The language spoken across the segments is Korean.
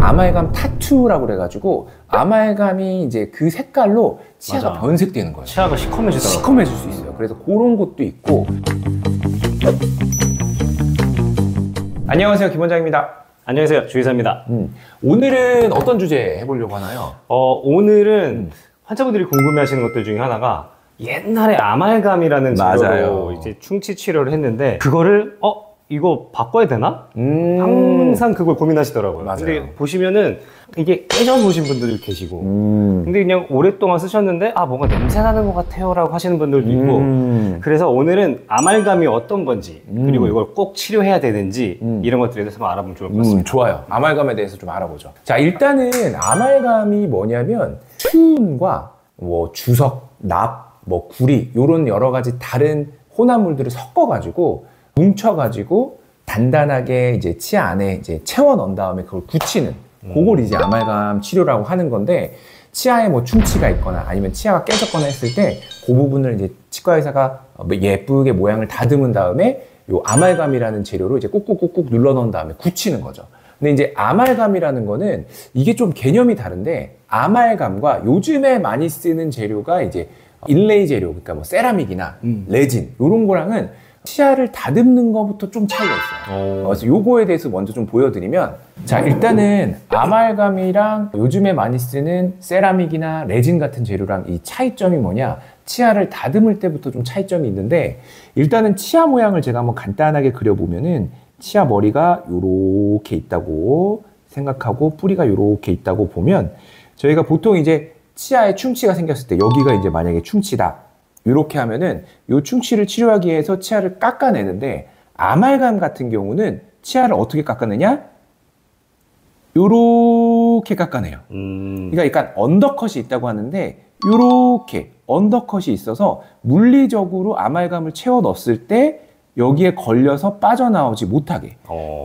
아말감 타투라고 그래가지고 아말감이 이제 그 색깔로 치아가 맞아. 변색되는 거예요. 치아가 시커매지더라고요. 시커매질 수 있어요. 그래서 그런 것도 있고. 안녕하세요, 김 원장입니다. 안녕하세요, 주의사입니다. 오늘은 어떤 주제 해보려고 하나요? 오늘은 환자분들이 궁금해하시는 것들 중에 하나가 옛날에 아말감이라는 맞아요. 치료로 이제 충치 치료를 했는데 그거를 이거 바꿔야 되나? 항상 그걸 고민하시더라고요. 맞아요. 근데 보시면은 이게 깨져 보신 분들도 계시고 근데 그냥 오랫동안 쓰셨는데 뭔가 냄새 나는 것 같아요 라고 하시는 분들도 있고 그래서 오늘은 아말감이 어떤 건지 그리고 이걸 꼭 치료해야 되는지 이런 것들에 대해서 한번 알아보면 좋을 것 같습니다. 좋아요. 아말감에 대해서 좀 알아보죠. 자, 일단은 아말감이 뭐냐면 수은과 뭐 주석, 납, 뭐 구리 이런 여러 가지 다른 혼합물들을 섞어가지고 뭉쳐가지고 단단하게 이제 치아 안에 이제 채워 넣은 다음에 그걸 굳히는 그걸 이제 아말감 치료라고 하는 건데, 치아에 뭐 충치가 있거나 아니면 치아가 깨졌거나 했을 때 그 부분을 이제 치과 의사가 예쁘게 모양을 다듬은 다음에 요 아말감이라는 재료로 이제 꾹꾹꾹꾹 눌러 넣은 다음에 굳히는 거죠. 근데 이제 아말감이라는 거는 이게 좀 개념이 다른데, 아말감과 요즘에 많이 쓰는 재료가 이제 인레이 재료, 그러니까 뭐 세라믹이나 레진 이런 거랑은 치아를 다듬는 것부터 좀 차이가 있어요. 그래서 요거에 대해서 먼저 좀 보여드리면, 자, 일단은 아말감이랑 요즘에 많이 쓰는 세라믹이나 레진 같은 재료랑 이 차이점이 뭐냐, 치아를 다듬을 때부터 좀 차이점이 있는데, 일단은 치아 모양을 제가 한번 간단하게 그려보면은 치아 머리가 요렇게 있다고 생각하고 뿌리가 요렇게 있다고 보면, 저희가 보통 이제 치아에 충치가 생겼을 때 여기가 이제 만약에 충치다 이렇게 하면은 이 충치를 치료하기 위해서 치아를 깎아내는데, 아말감 같은 경우는 치아를 어떻게 깎아내냐? 요렇게 깎아내요. 그러니까 약간 언더컷이 있다고 하는데, 요렇게 언더컷이 있어서 물리적으로 아말감을 채워 넣었을 때 여기에 걸려서 빠져나오지 못하게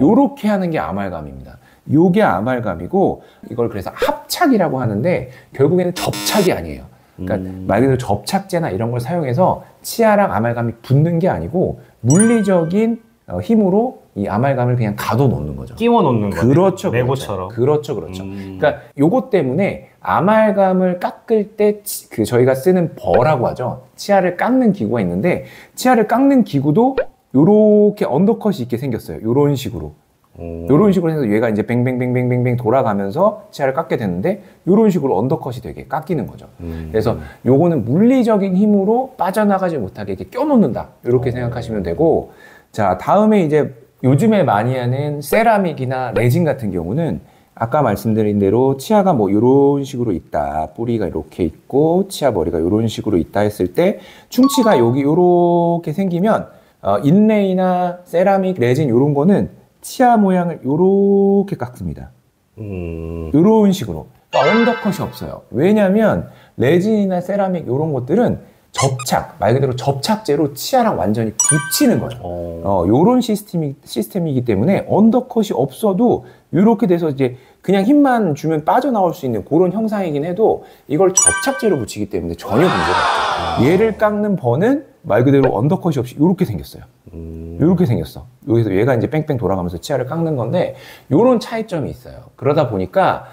요렇게 하는 게 아말감입니다. 요게 아말감이고, 이걸 그래서 합착이라고 하는데 결국에는 접착이 아니에요. 그러니까 말 그대로 접착제나 이런 걸 사용해서 치아랑 아말감이 붙는 게 아니고 물리적인 힘으로 이 아말감을 그냥 가둬 놓는 거죠. 끼워 놓는 거죠. 그렇죠. 레고처럼. 그렇죠. 그러니까 요것 때문에 아말감을 깎을 때 저희가 쓰는 버라고 하죠. 치아를 깎는 기구가 있는데, 치아를 깎는 기구도 요렇게 언더컷이 있게 생겼어요. 요런 식으로. 요런 식으로 해서 얘가 이제 뱅뱅뱅뱅뱅뱅 돌아가면서 치아를 깎게 되는데, 요런 식으로 언더컷이 되게 깎이는 거죠. 그래서 요거는 물리적인 힘으로 빠져나가지 못하게 이렇게 껴놓는다, 이렇게 생각하시면 되고, 자, 다음에 이제 요즘에 많이 하는 세라믹이나 레진 같은 경우는 아까 말씀드린 대로 치아가 뭐 요런 식으로 있다, 뿌리가 이렇게 있고 치아 머리가 요런 식으로 있다 했을 때 충치가 여기 요렇게 생기면 인레이나 세라믹, 레진 요런 거는 치아 모양을 요렇게 깎습니다. 요런 식으로. 그러니까 언더컷이 없어요. 왜냐면 레진이나 세라믹 요런 것들은 접착, 말 그대로 접착제로 치아랑 완전히 붙이는 거죠. 요런 시스템이기 때문에 언더컷이 없어도 요렇게 돼서 이제 그냥 힘만 주면 빠져나올 수 있는 그런 형상이긴 해도, 이걸 접착제로 붙이기 때문에 전혀 문제가 없어요. 얘를 깎는 버는 말 그대로 언더컷이 없이 요렇게 생겼어요. 요렇게 생겼어. 여기서 얘가 이제 뺑뺑 돌아가면서 치아를 깎는 건데, 요런 차이점이 있어요. 그러다 보니까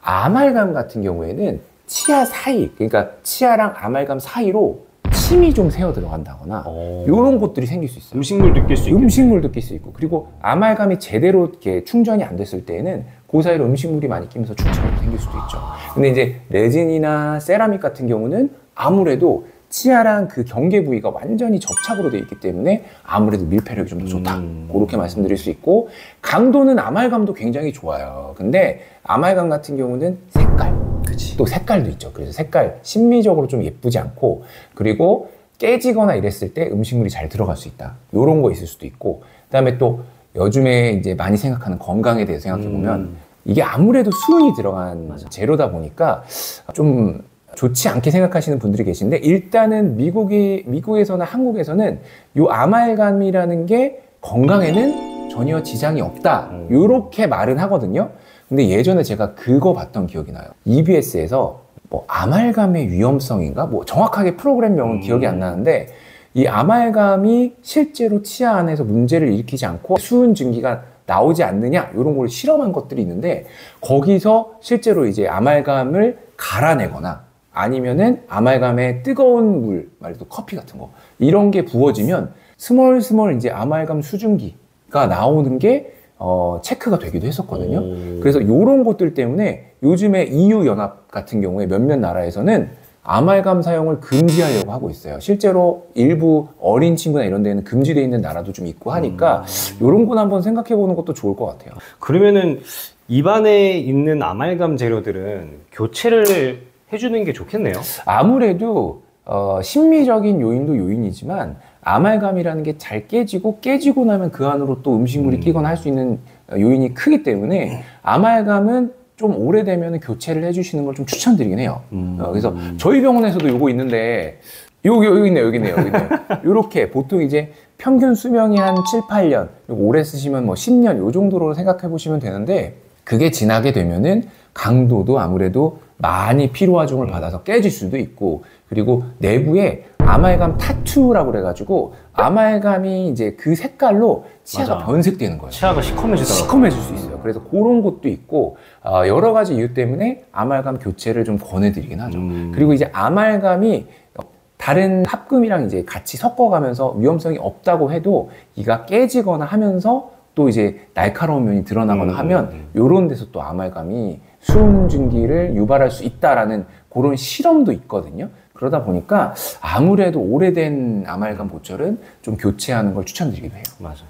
아말감 같은 경우에는 치아 사이, 그러니까 치아랑 아말감 사이로 침이 좀 새어 들어간다거나 요런 것들이 생길 수 있어요. 음식물도 낄 수 있고. 음식물도 낄 수 있고, 그리고 아말감이 제대로 이렇게 충전이 안 됐을 때에는 그 사이로 음식물이 많이 끼면서 충치가 생길 수도 있죠. 근데 이제 레진이나 세라믹 같은 경우는 아무래도 치아랑 그 경계 부위가 완전히 접착으로 되어 있기 때문에 아무래도 밀폐력이 좀 더 좋다, 그렇게 말씀드릴 수 있고, 강도는 아말감도 굉장히 좋아요. 근데 아말감 같은 경우는 색깔, 또 색깔도 있죠. 그래서 색깔 심미적으로 좀 예쁘지 않고, 그리고 깨지거나 이랬을 때 음식물이 잘 들어갈 수 있다, 요런 거 있을 수도 있고, 그다음에 또 요즘에 이제 많이 생각하는 건강에 대해서 생각해 보면 이게 아무래도 수은이 들어간 재료다 보니까 좀 좋지 않게 생각하시는 분들이 계신데, 일단은 미국에서나 한국에서는 요 아말감이라는 게 건강에는 전혀 지장이 없다, 요렇게 말은 하거든요. 근데 예전에 제가 그거 봤던 기억이 나요. EBS에서 뭐 아말감의 위험성인가? 뭐 정확하게 프로그램명은 기억이 안 나는데, 이 아말감이 실제로 치아 안에서 문제를 일으키지 않고 수은 증기가 나오지 않느냐 이런 걸 실험한 것들이 있는데 거기서 실제로 이제 아말감을 갈아내거나 아니면은 아말감에 뜨거운 물, 말도 커피 같은 거 이런 게 부어지면 스멀스멀 이제 아말감 수증기가 나오는 게 체크가 되기도 했었거든요. 그래서 이런 것들 때문에 요즘에 EU 연합 같은 경우에 몇몇 나라에서는 아말감 사용을 금지하려고 하고 있어요. 실제로 일부 어린 친구나 이런 데는 금지되어 있는 나라도 좀 있고 하니까 이런 건 한번 생각해 보는 것도 좋을 것 같아요. 그러면은 입안에 있는 아말감 재료들은 교체를 해주는 게 좋겠네요. 아무래도 심미적인 요인도 요인이지만 아말감이라는 게 잘 깨지고 나면 그 안으로 또 음식물이 끼거나 할 수 있는 요인이 크기 때문에 아말감은 좀 오래되면 교체를 해주시는 걸 좀 추천드리긴 해요. 그래서 저희 병원에서도 요거 있는데 여기 있네요. 요렇게 보통 이제 평균 수명이 한 7, 8년, 오래 쓰시면 뭐 10년 요 정도로 생각해 보시면 되는데 그게 지나게 되면은 강도도 아무래도 많이 피로화종을 받아서 깨질 수도 있고 그리고 내부에 아말감 타투라고 그래가지고 아말감이 이제 그 색깔로 치아가 맞아. 변색되는 거예요. 치아가 시커매지더라고요. 시커매질 수 있어요. 그래서 그런 것도 있고 여러 가지 이유 때문에 아말감 교체를 좀 권해드리긴 하죠. 그리고 이제 아말감이 다른 합금이랑 이제 같이 섞어가면서 위험성이 없다고 해도 이가 깨지거나 하면서 또 이제 날카로운 면이 드러나거나 하면 요런 데서 또 아말감이 수은증기를 유발할 수 있다라는 그런 실험도 있거든요. 그러다 보니까 아무래도 오래된 아말감 보철은 좀 교체하는 걸 추천드리기도 해요. 맞아.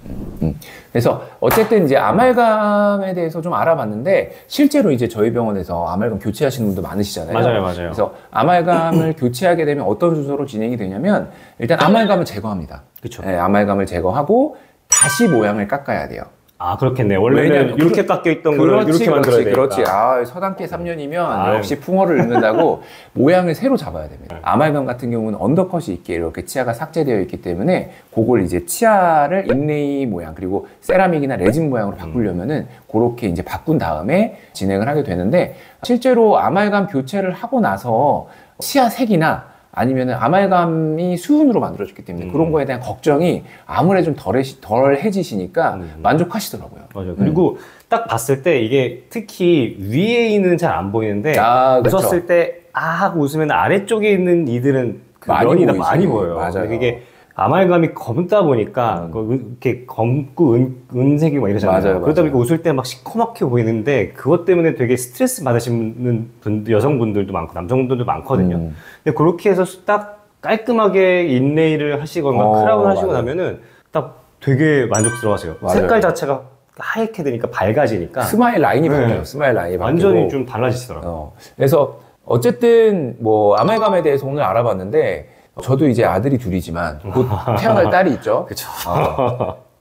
그래서 어쨌든 이제 아말감에 대해서 좀 알아봤는데 실제로 이제 저희 병원에서 아말감 교체하시는 분도 많으시잖아요. 맞아요. 그래서 아말감을 교체하게 되면 어떤 순서로 진행이 되냐면 일단 아말감을 제거합니다. 그렇죠. 네, 아말감을 제거하고 다시 모양을 깎아야 돼요. 아, 그렇겠네. 원래는 이렇게 깎여있던 거를 이렇게 만들어야 되니까. 그렇지. 서당계 3년이면 역시 풍어를 읊는다고 모양을 새로 잡아야 됩니다. 아말감 같은 경우는 언더컷이 있게 이렇게 치아가 삭제되어 있기 때문에 그걸 이제 치아를 인레이 모양 그리고 세라믹이나 레진 모양으로 바꾸려면은 그렇게 이제 바꾼 다음에 진행을 하게 되는데 실제로 아말감 교체를 하고 나서 치아 색이나 아니면은 아말감이 수은으로 만들어졌기 때문에 그런 거에 대한 걱정이 아무래도 좀 덜해지시니까 만족하시더라고요. 맞아요. 그리고 딱 봤을 때 이게 특히 위에 있는 잘 안 보이는데 그쵸. 웃었을 때 하고 웃으면 아래쪽에 있는 이들은 그 면이 다 많이 보여요. 맞아요. 근데 그게 아말감이 검다 보니까 이렇게 검고 은색이 막 이러잖아요. 맞아요. 그러다 보니까 웃을 때 막 시커멓게 보이는데 그것 때문에 되게 스트레스 받으시는 여성분들도 많고 남성분들도 많거든요. 근데 그렇게 해서 딱 깔끔하게 인레이를 하시거나 크라운 하시고 나면은 딱 되게 만족스러워하세요. 맞아요. 색깔 자체가 하얗게 되니까 밝아지니까 스마일 라인이 바뀌어요. 스마일 라인이 바뀌고 완전히 좀 달라지더라고요. 그래서 어쨌든 뭐 아말감에 대해서 오늘 알아봤는데 저도 이제 아들이 둘이지만 곧 태어날 딸이 있죠. 그렇죠.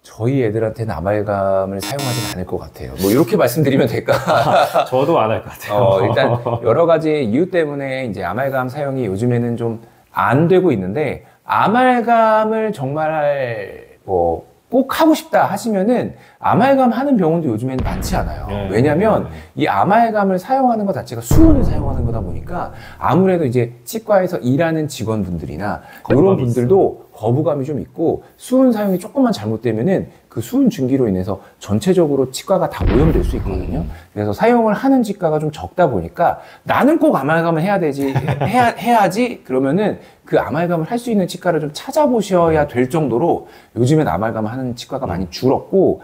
저희 애들한테는 아말감을 사용하지는 않을 것 같아요. 뭐 이렇게 말씀드리면 될까? 저도 안 할 것 같아요. 일단 여러 가지 이유 때문에 이제 아말감 사용이 요즘에는 좀 안 되고 있는데 아말감을 정말 뭐 꼭 하고 싶다 하시면은 아말감 하는 병원도 요즘에는 많지 않아요. 왜냐면 이 아말감을 사용하는 것 자체가 수은을 사용하는 거다 보니까 아무래도 이제 치과에서 일하는 직원분들이나 이런 분들도 거부감이 좀 있고 수은 사용이 조금만 잘못되면은 그 수은 증기로 인해서 전체적으로 치과가 다 오염될 수 있거든요. 그래서 사용을 하는 치과가 좀 적다 보니까 나는 꼭 아말감을 해야지 그러면은 그 아말감을 할 수 있는 치과를 좀 찾아보셔야 될 정도로 요즘엔 아말감을 하는 치과가 많이 줄었고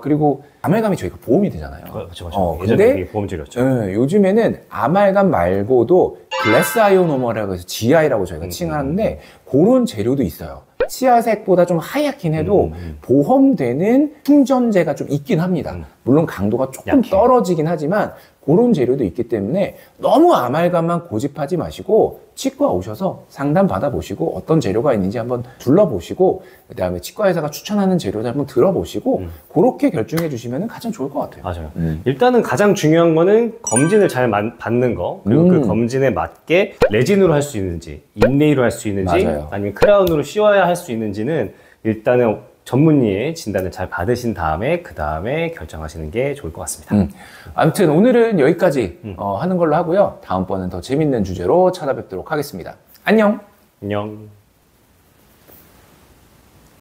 그리고 아말감이 저희가 보험이 되잖아요. 그렇죠. 근데 보험질이었죠. 요즘에는 아말감 말고도 글래스 아이오노머라고 해서 GI라고 저희가 칭하는데 그런 재료도 있어요. 치아색보다 좀 하얗긴 해도 보험되는 충전재가 좀 있긴 합니다. 물론 강도가 조금 약해. 떨어지긴 하지만 그런 재료도 있기 때문에 너무 아말감만 고집하지 마시고 치과 오셔서 상담 받아보시고 어떤 재료가 있는지 한번 둘러보시고 그 다음에 치과 의사가 추천하는 재료를 한번 들어보시고 그렇게 결정해 주시면 가장 좋을 것 같아요. 맞아요. 일단은 가장 중요한 거는 검진을 잘 받는 거 그리고 그 검진에 맞게 레진으로 할 수 있는지 인레이로 할 수 있는지 맞아요. 아니면 크라운으로 씌워야 할 수 있는지는 일단은 전문의의 진단을 잘 받으신 다음에 그 다음에 결정하시는 게 좋을 것 같습니다. 아무튼 오늘은 여기까지 하는 걸로 하고요. 다음번은 더 재밌는 주제로 찾아뵙도록 하겠습니다. 안녕. 안녕.